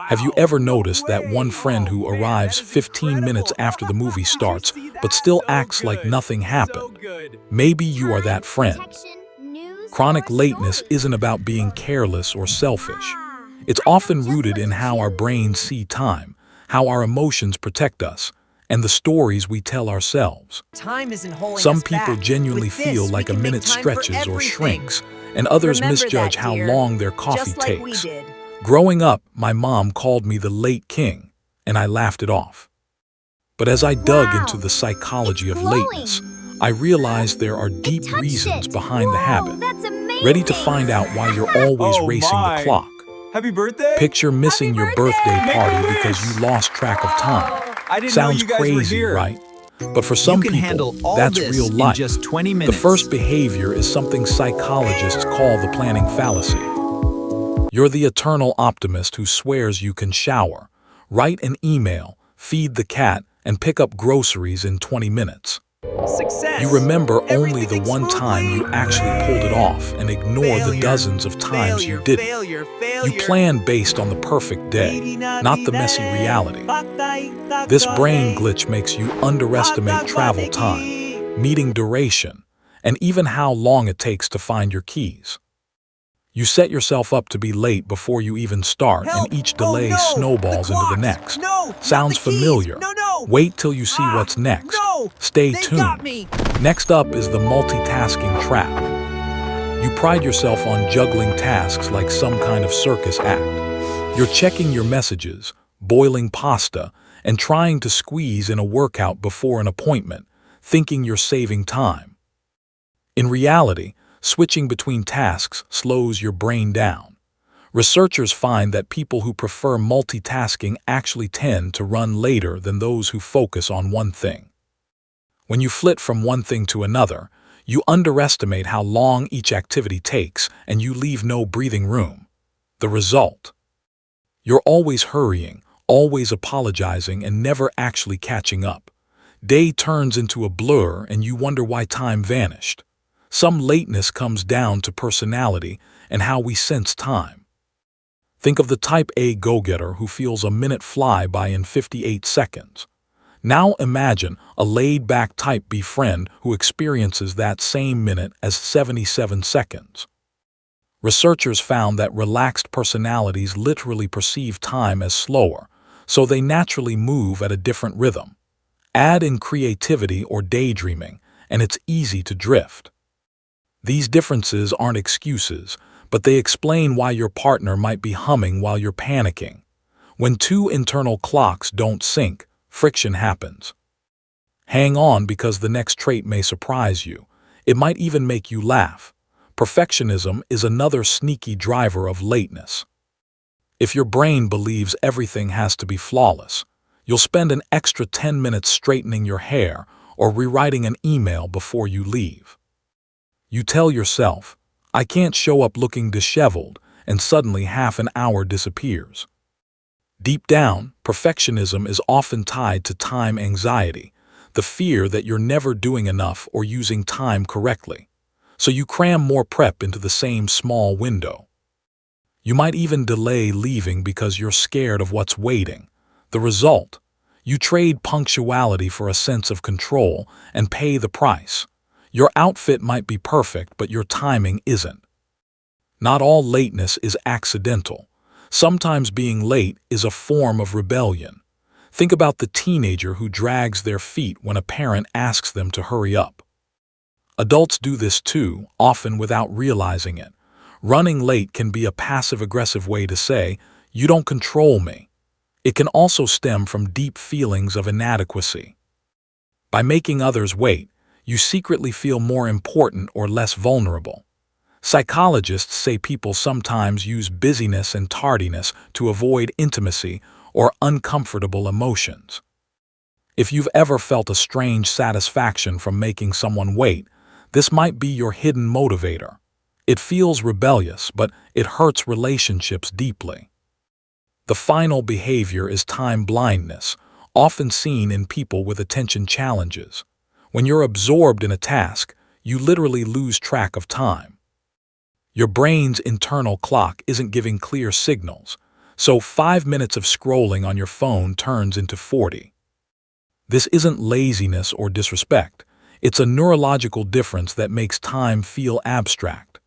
Have you ever noticed that one friend who arrives 15 minutes after the movie starts, but still acts like nothing happened? Maybe you are that friend. Chronic lateness isn't about being careless or selfish. It's often rooted in how our brains see time, how our emotions protect us, and the stories we tell ourselves. Time isn't holding Some us people back. genuinely With this, feel we like a can make minute time for stretches or everything. shrinks, and others Remember misjudge that, how dear. long their coffee Just like we takes. did. Growing up, my mom called me the late king, and I laughed it off. But as I dug into the psychology of lateness, I realized there are deep reasons behind the habit. Ready to find out why you're always racing the clock? Happy birthday! Picture missing your birthday party because you lost track of time. I didn't Sounds know you guys were crazy, here. right? But for some You can people, handle all that's this real in life. just 20 minutes. The first behavior is something psychologists call the planning fallacy. You're the eternal optimist who swears you can shower, write an email, feed the cat, and pick up groceries in 20 minutes. Success. You remember only the Everything one time you smoothly. actually pulled it off and ignore the Failure. dozens of times you didn't. Failure. You plan based on the perfect day, not the messy reality. This brain glitch makes you underestimate travel time, meeting duration, and even how long it takes to find your keys. You set yourself up to be late before you even start, and each delay snowballs into the next. Sounds familiar? Wait till you see what's next. Stay tuned. Next up is the multitasking trap. You pride yourself on juggling tasks like some kind of circus act. You're checking your messages, boiling pasta, and trying to squeeze in a workout before an appointment, thinking you're saving time. In reality, switching between tasks slows your brain down. Researchers find that people who prefer multitasking actually tend to run later than those who focus on one thing. When you flit from one thing to another, you underestimate how long each activity takes and you leave no breathing room. The result? You're always hurrying, always apologizing, and never actually catching up. Day turns into a blur and you wonder why time vanished. Some lateness comes down to personality and how we sense time. Think of the type A go-getter who feels a minute fly by in 58 seconds. Now imagine a laid-back type B friend who experiences that same minute as 77 seconds. Researchers found that relaxed personalities literally perceive time as slower, so they naturally move at a different rhythm. Add in creativity or daydreaming, and it's easy to drift. These differences aren't excuses, but they explain why your partner might be humming while you're panicking. When two internal clocks don't sync, friction happens. Hang on, because the next trait may surprise you. It might even make you laugh. Perfectionism is another sneaky driver of lateness. If your brain believes everything has to be flawless, you'll spend an extra 10 minutes straightening your hair or rewriting an email before you leave. You tell yourself, I can't show up looking disheveled, and suddenly half an hour disappears. Deep down, perfectionism is often tied to time anxiety, the fear that you're never doing enough or using time correctly. So you cram more prep into the same small window. You might even delay leaving because you're scared of what's waiting. The result? You trade punctuality for a sense of control and pay the price. Your outfit might be perfect, but your timing isn't. Not all lateness is accidental. Sometimes being late is a form of rebellion. Think about the teenager who drags their feet when a parent asks them to hurry up. Adults do this too, often without realizing it. Running late can be a passive-aggressive way to say, "You don't control me." It can also stem from deep feelings of inadequacy. By making others wait, you secretly feel more important or less vulnerable. Psychologists say people sometimes use busyness and tardiness to avoid intimacy or uncomfortable emotions. If you've ever felt a strange satisfaction from making someone wait, this might be your hidden motivator. It feels rebellious, but it hurts relationships deeply. The final behavior is time blindness, often seen in people with attention challenges. When you're absorbed in a task, you literally lose track of time. Your brain's internal clock isn't giving clear signals, So 5 minutes of scrolling on your phone turns into 40. This isn't laziness or disrespect. It's a neurological difference that makes time feel abstract.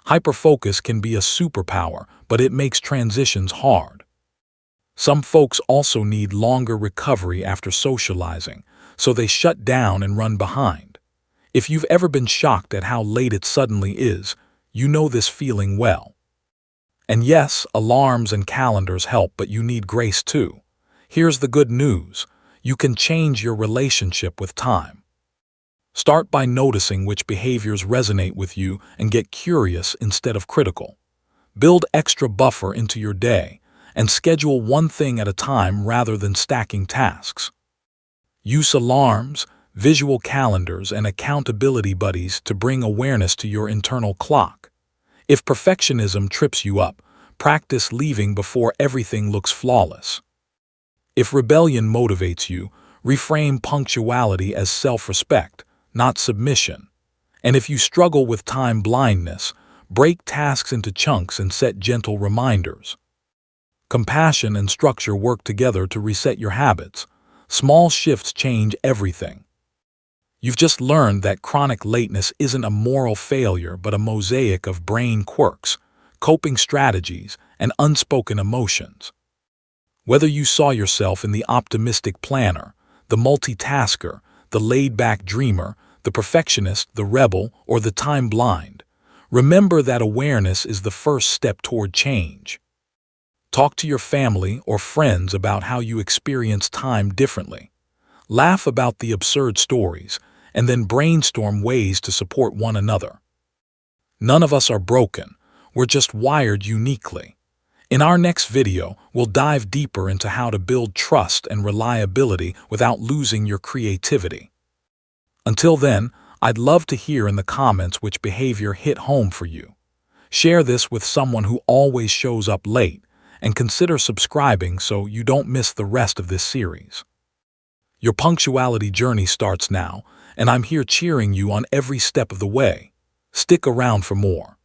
Hyperfocus can be a superpower, but it makes transitions hard. Some folks also need longer recovery after socializing, so they shut down and run behind. If you've ever been shocked at how late it suddenly is, you know this feeling well. And yes, alarms and calendars help, but you need grace too. Here's the good news. You can change your relationship with time. Start by noticing which behaviors resonate with you and get curious instead of critical. Build extra buffer into your day and schedule one thing at a time rather than stacking tasks. Use alarms, visual calendars, and accountability buddies to bring awareness to your internal clock. If perfectionism trips you up, practice leaving before everything looks flawless. If rebellion motivates you, reframe punctuality as self-respect, not submission. And if you struggle with time blindness, break tasks into chunks and set gentle reminders. Compassion and structure work together to reset your habits. Small shifts change everything. You've just learned that chronic lateness isn't a moral failure but a mosaic of brain quirks, coping strategies, and unspoken emotions. Whether you saw yourself in the optimistic planner, the multitasker, the laid-back dreamer, the perfectionist, the rebel, or the time-blind, remember that awareness is the first step toward change. Talk to your family or friends about how you experience time differently. Laugh about the absurd stories, and then brainstorm ways to support one another. None of us are broken, we're just wired uniquely. In our next video, we'll dive deeper into how to build trust and reliability without losing your creativity. Until then, I'd love to hear in the comments which behavior hit home for you. Share this with someone who always shows up late, and consider subscribing so you don't miss the rest of this series. Your punctuality journey starts now, and I'm here cheering you on every step of the way. Stick around for more.